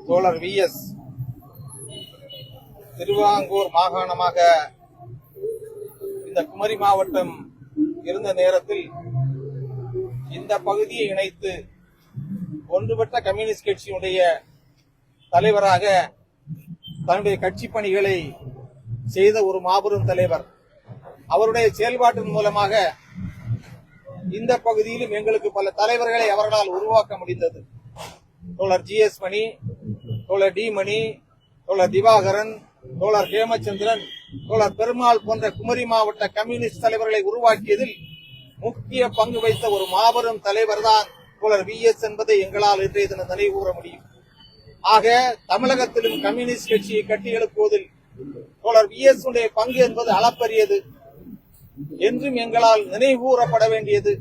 தோழர் VS திருவாங்கூர் மாகாணமாக இந்த குமரி மாவட்டம் இருந்த நேரத்தில் இந்த பகுதியை இணைத்து ஒன்றுபட்ட கம்யூனிஸ்ட் கட்சியினுடைய தலைவராக தன்னுடைய கட்சி பணிகளை செய்த ஒரு மாபெரும் தலைவர். அவருடைய செயல்பாட்டின் மூலமாக இந்த பகுதியிலும் எங்களுக்கு பல தலைவர்களை அவர்களால் உருவாக்க முடிந்தது. தோழர் GS மணி, தோழர் D மணி, தோழர் திவாகரன், தோழர் ஹேமச்சந்திரன், தோழர் பெருமாள் போன்ற குமரி மாவட்ட கம்யூனிஸ்ட் தலைவர்களை உருவாக்கியதில் முக்கிய பங்கு வைத்த ஒரு மாபெரும் தலைவர் தான் தோழர் VS என்பதை எங்களால் இன்றைய தினம் நினைவு கூற முடியும். ஆக தமிழகத்திலும் கம்யூனிஸ்ட் கட்சியை கட்டியெழுப்புவதில் தோழர் VS உடைய பங்கு என்பது அளப்பரியது, என்றும் எங்களால் நினைவு கூறப்பட வேண்டியது.